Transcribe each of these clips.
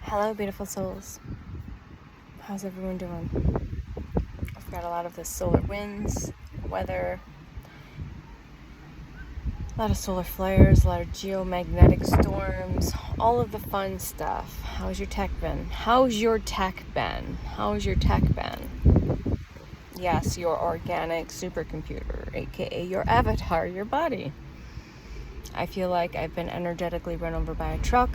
Hello, beautiful souls. How's everyone doing? I've got a lot of the solar winds, weather, a lot of solar flares, a lot of geomagnetic storms, all of the fun stuff. How's your tech been? Yes, your organic supercomputer, aka your avatar, your body. I feel like I've been energetically run over by a truck.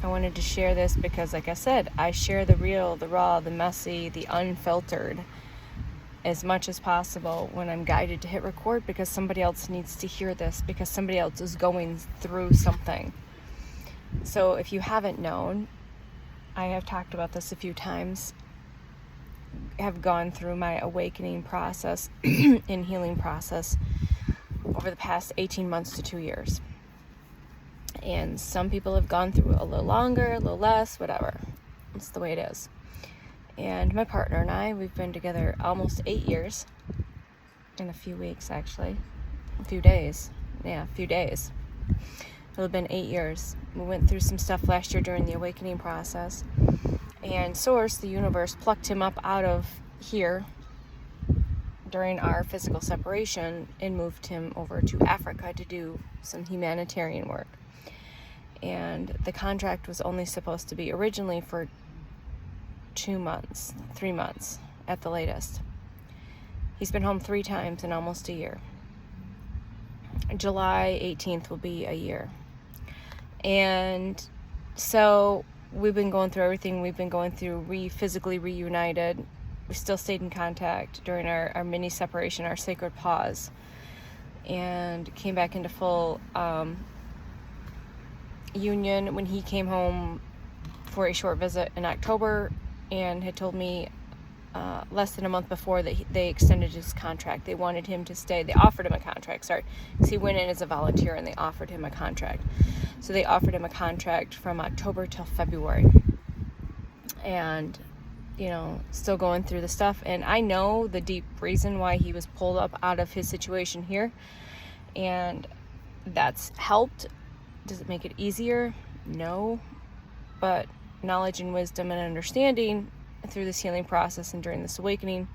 I wanted to share this because, like I said, I share the real, the raw, the messy, the unfiltered as much as possible when I'm guided to hit record, because somebody else needs to hear this, because somebody else is going through something. So if you haven't known, I have talked about this a few times, have gone through my awakening process and healing process over the past 18 months to 2 years. And some people have gone through a little longer, a little less, whatever. It's the way it is. And my partner and I, we've been together almost 8 years. In a few weeks, actually. A few days. It'll have been 8 years. We went through some stuff last year during the awakening process. And Source, the universe, plucked him up out of here during our physical separation and moved him over to Africa to do some humanitarian work. And the contract was only supposed to be originally for 3 months at the latest. He's been home 3 times in almost a year. July 18th will be a year. And so we've been going through everything. We've been going through, physically reunited. We still stayed in contact during our mini separation, our sacred pause, and came back into full union when he came home for a short visit in October, and had told me less than a month before that they extended his contract. They wanted him to stay. They offered him a contract, because he went in as a volunteer and they offered him a contract. So they offered him a contract from October till February. And, still going through the stuff. And I know the deep reason why he was pulled up out of his situation here. And that's helped. Does it make it easier? No. But knowledge and wisdom and understanding through this healing process and during this awakening,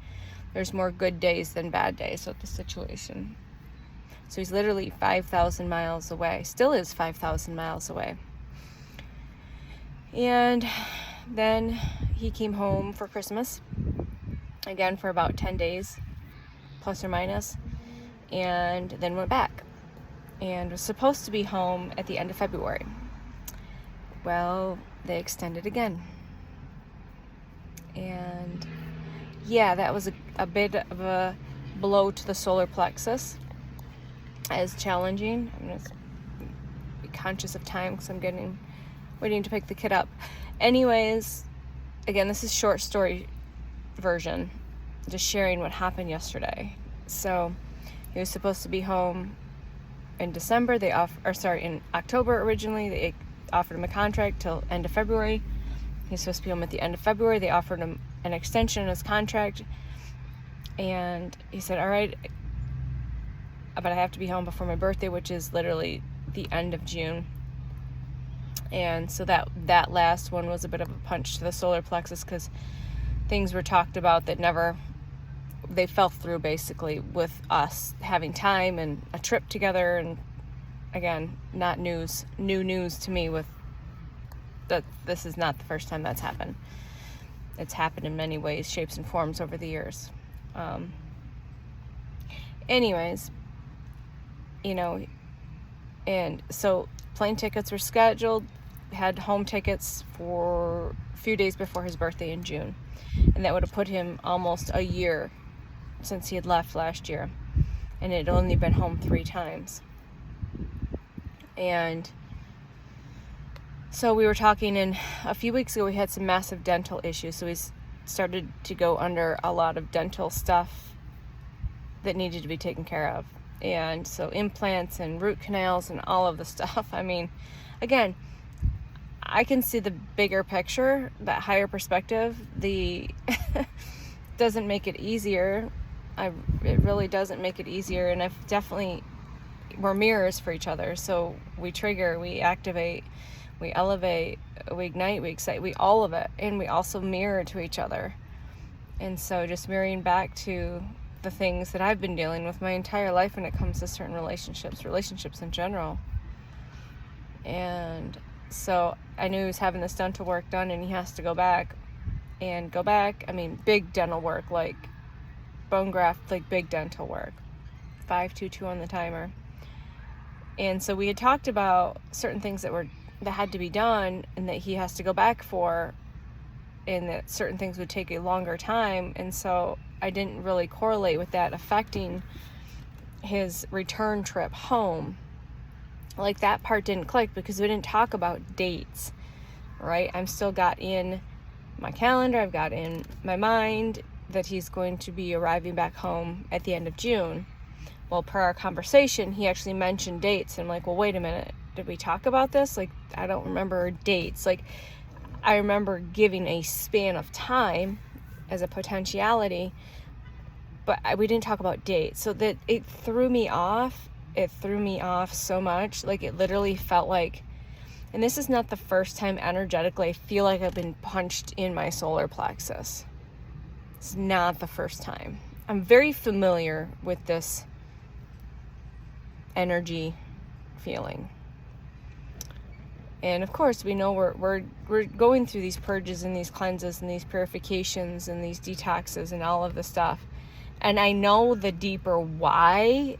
there's more good days than bad days with the situation. So he's literally 5,000 miles away. Still is 5,000 miles away. And then he came home for Christmas, again for about 10 days, plus or minus, and then went back. And was supposed to be home at the end of February. Well, they extended again. And yeah, that was a bit of a blow to the solar plexus. As challenging. I'm going to be conscious of time because I'm waiting to pick the kid up. Anyways, again, this is short story version, just sharing what happened yesterday. So he was supposed to be home in December. In October originally. They offered him a contract till end of February. He's supposed to be home at the end of February. They offered him an extension in his contract, and he said, all right, but I have to be home before my birthday, which is literally the end of June. And so that last one was a bit of a punch to the solar plexus, because things were talked about that they fell through, basically, with us having time and a trip together. And again, not new news to me, with that this is not the first time that's happened. It's happened in many ways, shapes, and forms over the years. Anyways, and so plane tickets were scheduled, had home tickets for a few days before his birthday in June. And that would have put him almost a year since he had left last year. And it had only been home 3 times. And so we were talking, and a few weeks ago we had some massive dental issues. So we started to go under a lot of dental stuff that needed to be taken care of. And so implants and root canals and all of the stuff. I mean, again, I can see the bigger picture, that higher perspective. Doesn't make it easier. It really doesn't make it easier. And we're mirrors for each other. So we trigger, we activate, we elevate, we ignite, we excite, we all of it. And we also mirror to each other. And so just mirroring back to the things that I've been dealing with my entire life when it comes to certain relationships in general. And so I knew he was having this dental work done, and he has to go back. I mean, big dental work, like bone graft, like big dental work. 522 on the timer. And so we had talked about certain things that had to be done and that he has to go back for, and that certain things would take a longer time. And so I didn't really correlate with that affecting his return trip home. Like, that part didn't click because we didn't talk about dates, right? I'm still got in my calendar, I've got in my mind that he's going to be arriving back home at the end of June. Well, per our conversation, he actually mentioned dates. I'm like, well, wait a minute. Did we talk about this? Like, I don't remember dates. Like, I remember giving a span of time as a potentiality, but we didn't talk about dates. So that it threw me off. It threw me off so much. Like, it literally felt like, and this is not the first time energetically I feel like I've been punched in my solar plexus. It's not the first time. I'm very familiar with this energy feeling. And of course, we know we're going through these purges and these cleanses and these purifications and these detoxes and all of the stuff. And I know the deeper why,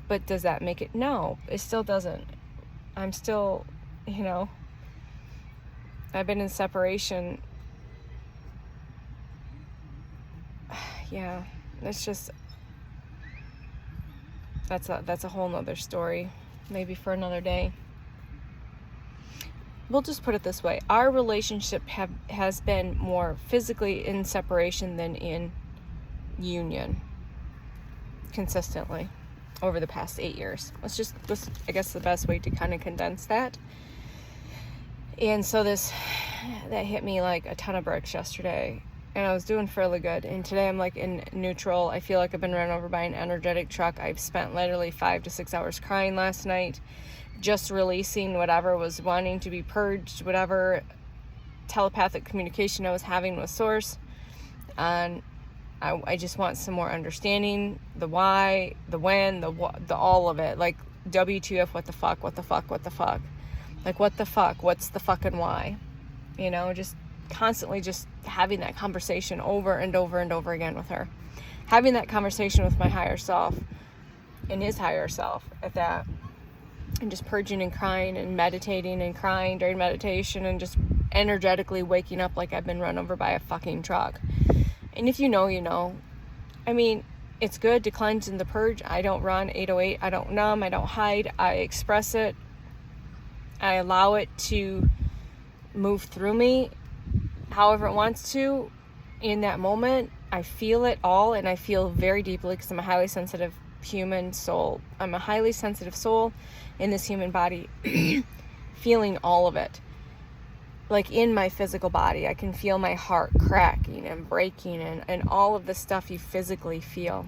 but does that make it? No, it still doesn't. I'm still, I've been in separation. Yeah, it's just, that's a whole nother story, maybe for another day. We'll just put it this way. Our relationship has been more physically in separation than in union consistently over the past 8 years. That's I guess the best way to kind of condense that. And so that hit me like a ton of bricks yesterday, and I was doing fairly good. And today I'm like in neutral. I feel like I've been run over by an energetic truck. I've spent literally 5 to 6 hours crying last night, just releasing whatever was wanting to be purged, whatever telepathic communication I was having with Source. And I just want some more understanding, the why, the when, the all of it. Like, WTF, what the fuck. Like, what the fuck? What's the fucking why? Just constantly just having that conversation over and over and over again with her. Having that conversation with my higher self and his higher self at that. And just purging and crying and meditating and crying during meditation and just energetically waking up like I've been run over by a fucking truck. And if you know, you know. I mean, it's good to cleanse and the purge. I don't run 808. I don't numb. I don't hide. I express it. I allow it to move through me however it wants to in that moment. I feel it all, and I feel very deeply because I'm a highly sensitive human soul. I'm a highly sensitive soul in this human body, feeling all of it. Like, in my physical body, I can feel my heart cracking and breaking and all of the stuff you physically feel.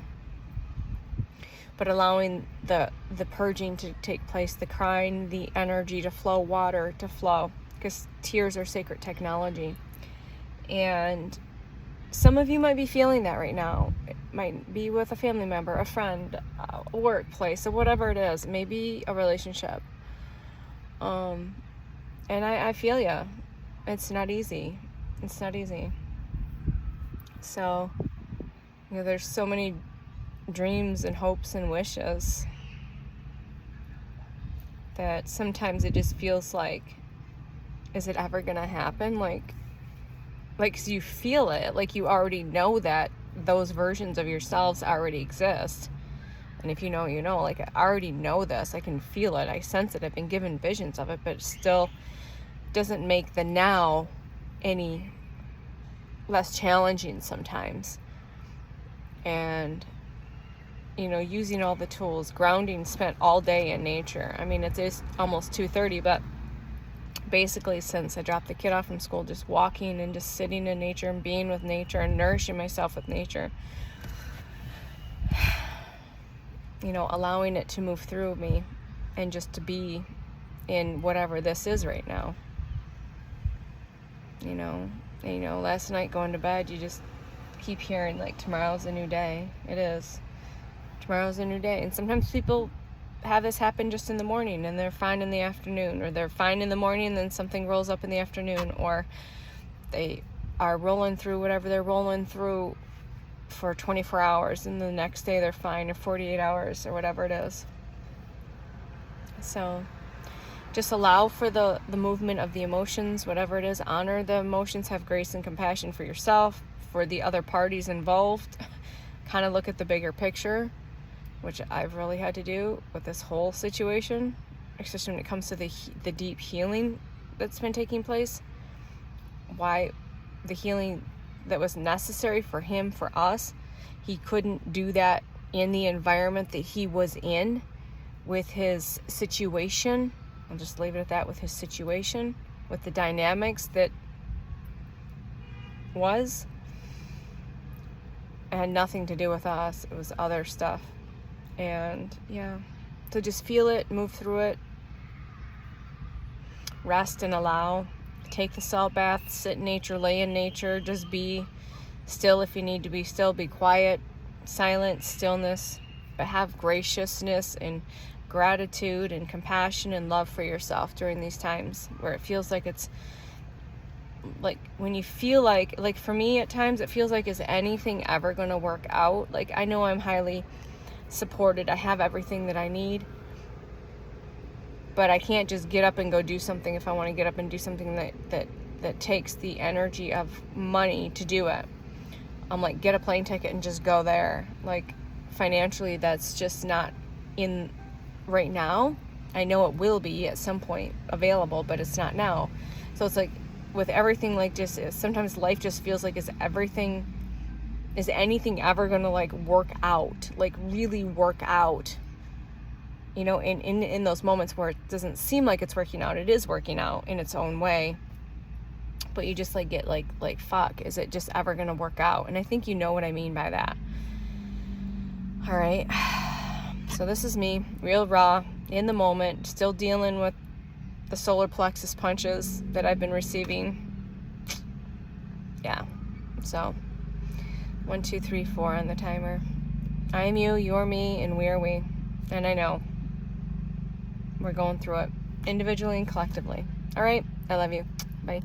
But allowing the purging to take place, the crying, the energy to flow, water to flow, because tears are sacred technology. And some of you might be feeling that right now. It might be with a family member, a friend, a workplace, or whatever it is. Maybe a relationship. And I feel ya. It's not easy. It's not easy. So, there's so many dreams and hopes and wishes that sometimes it just feels like, is it ever gonna happen? Like, 'cause you feel it, like you already know that those versions of yourselves already exist. And if you know, you know, like, I already know this, I can feel it, I sense it, I've been given visions of it, but it still doesn't make the now any less challenging sometimes. And, using all the tools, grounding, spent all day in nature. I mean, it is almost 2:30, but basically since I dropped the kid off from school, just walking and just sitting in nature and being with nature and nourishing myself with nature. Allowing it to move through me and just to be in whatever this is right now. you know. And, you know, last night going to bed, you just keep hearing, like, tomorrow's a new day. It is. Tomorrow's a new day. And sometimes people have this happen just in the morning, and they're fine in the afternoon, or they're fine in the morning and then something rolls up in the afternoon, or they are rolling through whatever they're rolling through for 24 hours, and the next day they're fine, or 48 hours, or whatever it is. So just allow for the movement of the emotions, whatever it is. Honor the emotions. Have grace and compassion for yourself, for the other parties involved. Kind of look at the bigger picture, which I've really had to do with this whole situation, especially when it comes to the deep healing that's been taking place. Why the healing that was necessary for him, for us, he couldn't do that in the environment that he was in with his situation. I'll just leave it at that, with his situation, with the dynamics that was. It had nothing to do with us. It was other stuff. And yeah, so just feel it, move through it, rest and allow. Take the salt bath, sit in nature, lay in nature, just be still if you need to be still, be quiet, silent, stillness, but have graciousness and gratitude and compassion and love for yourself during these times where it feels like it's like, when you feel like for me at times it feels like, is anything ever going to work out? Like, I know I'm highly supported, I have everything that I need, but I can't just get up and go do something if I want to get up and do something that takes the energy of money to do it. I'm like, get a plane ticket and just go there. Like, financially, that's just not in right now. I know it will be at some point available, but it's not now. So it's like, with everything, like, just sometimes life just feels like, is anything ever gonna, like, work out, like really work out, you know, in those moments where it doesn't seem like it's working out, it is working out in its own way, but you just like get like fuck, is it just ever gonna work out? And I think you know what I mean by that. All right, so this is me, real raw, in the moment, still dealing with the solar plexus punches that I've been receiving. Yeah, so 1, 2, 3, 4 on the timer. I am you, you're me, and we are we. And I know we're going through it individually and collectively. All right, I love you. Bye.